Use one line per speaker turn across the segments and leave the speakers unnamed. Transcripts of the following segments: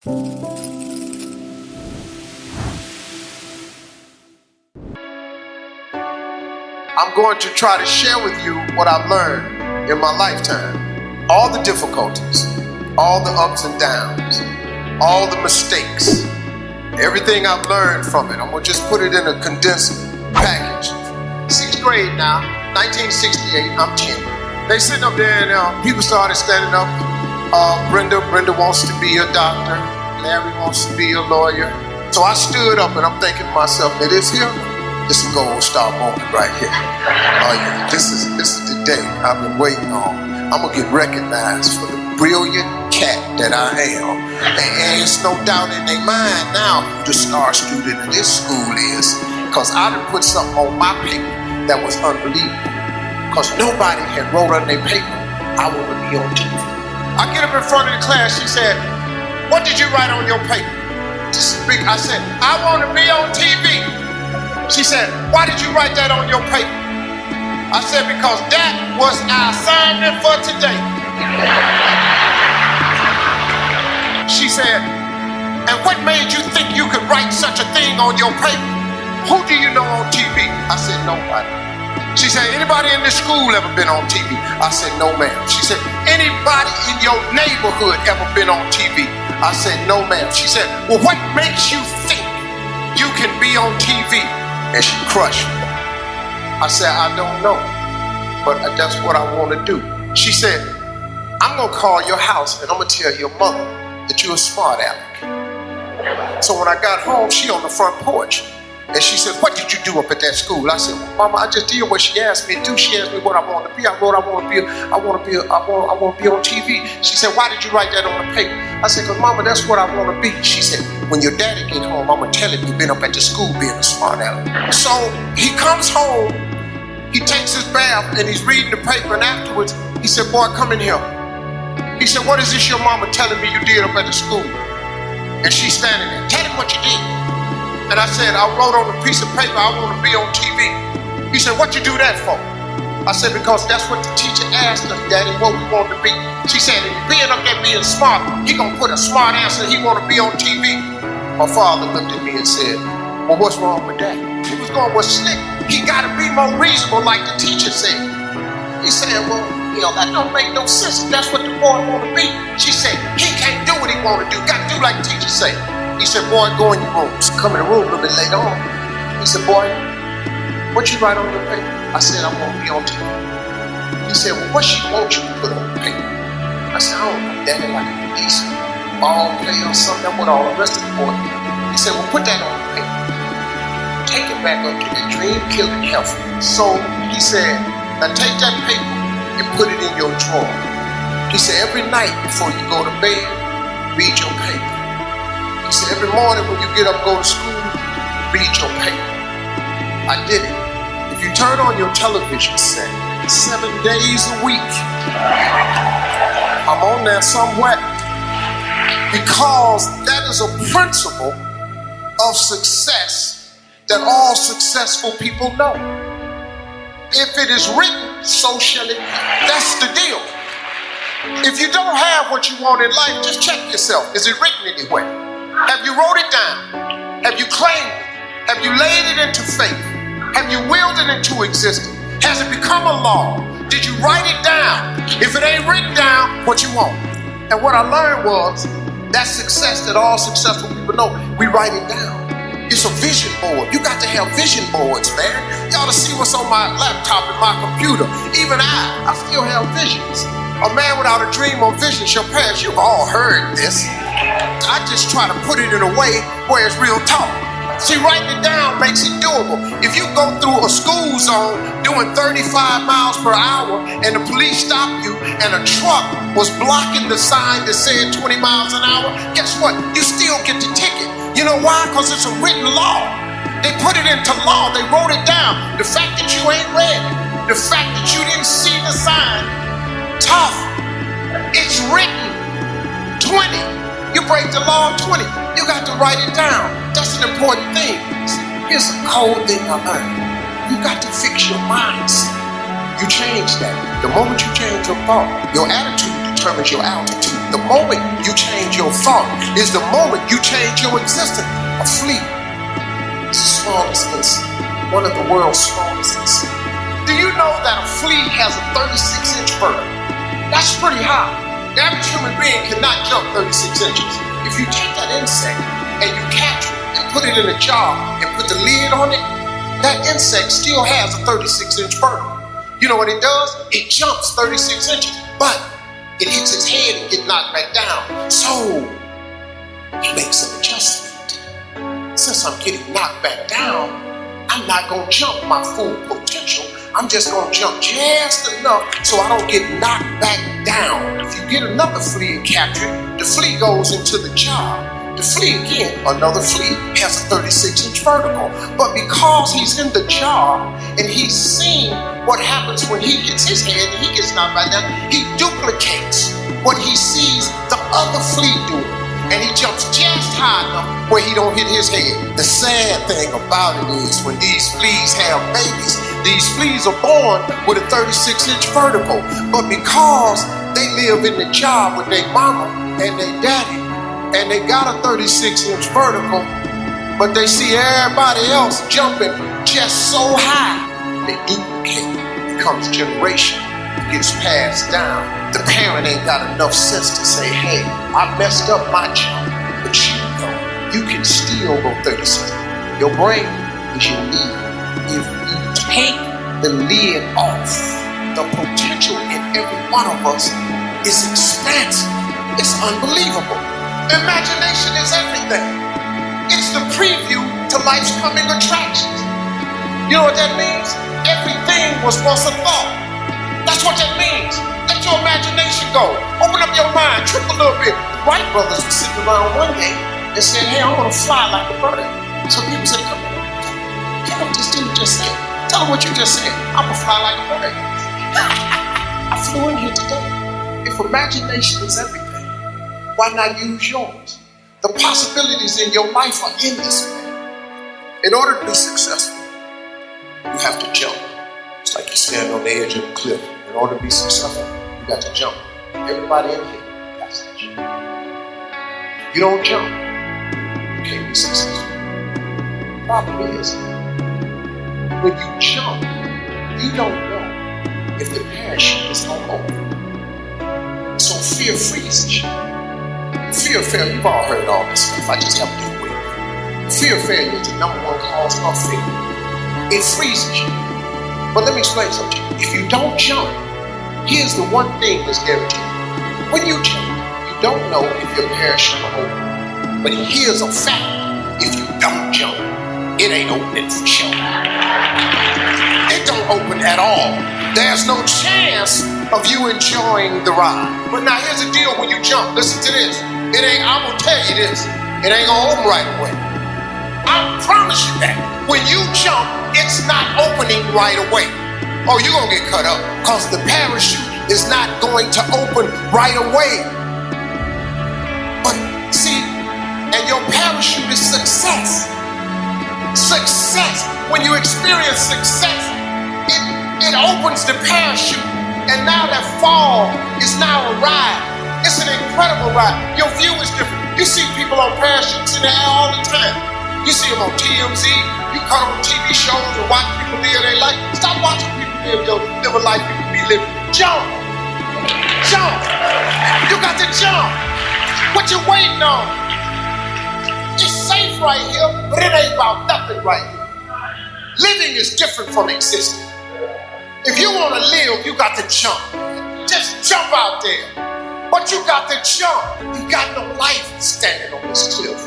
I'm going to try to share with you what I've learned in my lifetime. All the difficulties, all the ups and downs, all the mistakes, everything I've learned from it. I'm going to just put it in a condensed package. 6th grade now, 1968, I'm 10. They sitting up there and people started standing up. Brenda wants to be a doctor. Larry wants to be a lawyer. So I stood up and I'm thinking to myself, it is here. This is a gold star moment right here. Oh yeah, this is the day I've been waiting on. I'm gonna get recognized for the brilliant cat that I am. And it's no doubt in their mind now who the star student of this school is. Cause I done put something on my paper that was unbelievable. Cause nobody had wrote on their paper, I wanna be on TV. I get up in front of the class, she said, what did you write on your paper? This is big. I said, I wanna be on TV. She said, why did you write that on your paper? I said, because that was our assignment for today. She said, and what made you think you could write such a thing on your paper? Who do you know on TV? I said, nobody. She said, anybody in this school ever been on TV? I said, no ma'am. She said, anybody in your neighborhood ever been on TV? I said, no ma'am. She said, well, what makes you think you can be on TV? And she crushed me. I said, I don't know, but that's what I want to do. She said, I'm going to call your house and I'm going to tell your mother that you're a smart aleck. So when I got home, she on the front porch. And she said, what did you do up at that school? I said, well, Mama, I just did what she asked me to do. She asked me what I want to be. I wrote, I want to be on TV. She said, why did you write that on the paper? I said, because Mama, that's what I want to be. She said, when your daddy get home, I'm going to tell him you've been up at the school being a smart aleck. So he comes home, he takes his bath and he's reading the paper, and afterwards he said, boy, come in here. He said, what is this your mama telling me you did up at the school? And she's standing there, tell him what you did. And I said, I wrote on a piece of paper, I want to be on TV. He said, what you do that for? I said, because that's what the teacher asked us, Daddy, what we want to be. She said, if you're being up there being smart, he gonna put a smart answer, he want to be on TV. My father looked at me and said, well, what's wrong with that? He was going, well, slick, he gotta be more reasonable like the teacher said. He said, well, that don't make no sense if that's what the boy want to be. She said, he can't do what he want to do, gotta do like the teacher said. He said, boy, go in your rooms. Come in the room a little bit later on. He said, boy, what you write on your paper? I said, I want to be on TV. He said, well, what she wants you to put on the paper? I said, I don't know, Daddy, like a police ball player or something. That's what all the rest of the boys do. He said, well, put that on the paper. Take it back up to the dream killing health. So he said, now take that paper and put it in your drawer. He said, every night before you go to bed, read your paper. He said, every morning when you get up, go to school, read your paper. I did it. If you turn on your television set 7 days a week, I'm on there somewhere, because that is a principle of success that all successful people know. If it is written, so shall it be. That's the deal. If you don't have what you want in life, just check yourself. Is it written anywhere? Have you wrote it down? Have you claimed it? Have you laid it into faith? Have you willed it into existence? Has it become a law? Did you write it down? If it ain't written down, what you want? And what I learned was that success that all successful people know, we write it down. It's a vision board. You got to have vision boards, man. You ought to see what's on my laptop and my computer. Even I still have visions. A man without a dream or vision shall perish. You've all heard this. I just try to put it in a way where it's real talk. See, writing it down makes it doable. If you go through a school zone doing 35 miles per hour and the police stop you and a truck was blocking the sign that said 20 miles an hour, guess what? You still get the ticket. You know why? Because it's a written law. They put it into law. They wrote it down. The fact that you ain't read it, the fact that you didn't see the sign, tough. It's written. 20. You break the law of 20. You got to write it down. That's an important thing. Here's a cold thing I learned. You got to fix your mindset. You change that. The moment you change your thought, your attitude determines your altitude. The moment you change your thought is the moment you change your existence. A flea is the smallest insect, one of the world's smallest insects. Do you know that a flea has a 36-inch vertical? That's pretty high. The average human being cannot jump 36 inches. If you take that insect and you catch it and put it in a jar and put the lid on it, that insect still has a 36-inch vertical. You know what it does? It jumps 36 inches, but it hits its head and gets knocked back down. So it makes an adjustment. Since I'm getting knocked back down, I'm not going to jump my full potential. I'm just going to jump just enough so I don't get knocked back down. If you get another flea and capture it, the flea goes into the jar. The flea again, another flea, has a 36-inch vertical. But because he's in the jar and he's seeing what happens when he hits his head and he gets knocked back down, he duplicates what he sees the other flea doing. And he jumps just high enough where he don't hit his head. The sad thing about it is when these fleas have babies, these fleas are born with a 36-inch vertical. But because they live in the jar with their mama and their daddy, and they got a 36-inch vertical, but they see everybody else jumping just so high, they duplicate. It becomes generation. It gets passed down. The parent ain't got enough sense to say, hey, I messed up my jump, but you can still go 36. Your brain is your lid. If you take the lid off, the potential in every one of us is expansive. It's unbelievable. Imagination is everything. It's the preview to life's coming attractions. You know what that means? Everything was once a thought. That's what that means. Let your imagination go. Open up your mind, trip a little bit. The Wright brothers were sitting around one day and said, hey, I want to fly like a bird. So people said, come on. You know what this dude just said? Tell him what you just said. I'm going to fly like a bird. I flew in here today. If imagination is everything, why not use yours? The possibilities in your life are endless. In order to be successful, you have to jump. It's like you stand on the edge of a cliff. In order to be successful, you got to jump. Everybody in here has to jump. You don't jump, you can't be successful. The problem is, when you jump, you don't know if the parachute is going to open. So fear freezes you. Fear of failure, you've all heard all this stuff. I just have a different way of it. Fear of failure is the number one cause of failure. It freezes you. But let me explain something to you. If you don't jump, here's the one thing that's guaranteed. When you jump, you don't know if your parachute will open. But here's a fact. If you don't jump, it ain't opening for sure. It don't open at all. There's no chance of you enjoying the ride. But now here's the deal when you jump. Listen to this. I'm gonna tell you this. It ain't gonna open right away. I promise you that. When you jump, it's not opening right away. Oh, you're gonna get cut up because the parachute is not going to open right away. But see, and your parachute is success. Success. When you experience success, it opens the parachute. And now that fall is now a ride. It's an incredible ride. Your view is different. You see people on parachutes in the air all the time. You see them on TMZ. You cut on TV shows and watch people live their life. Stop watching people live a life people be living. Jump. Jump. You got to jump. What you waiting on? It's safe right here, but it ain't about nothing right here. Living is different from existing. If you want to live, you got to jump. Just jump out there. But you got to jump. You got no life standing on this cliff,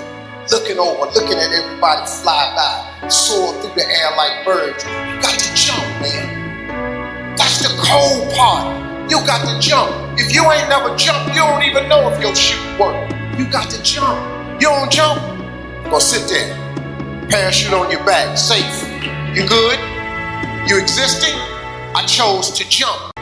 looking over, looking at everybody fly by, soar through the air like birds. You got to jump, man. That's the cold part. You got to jump. If you ain't never jumped, you don't even know if your chute works. You got to jump. You don't jump, go sit there. Parachute on your back, safe. You good? You existing? I chose to jump.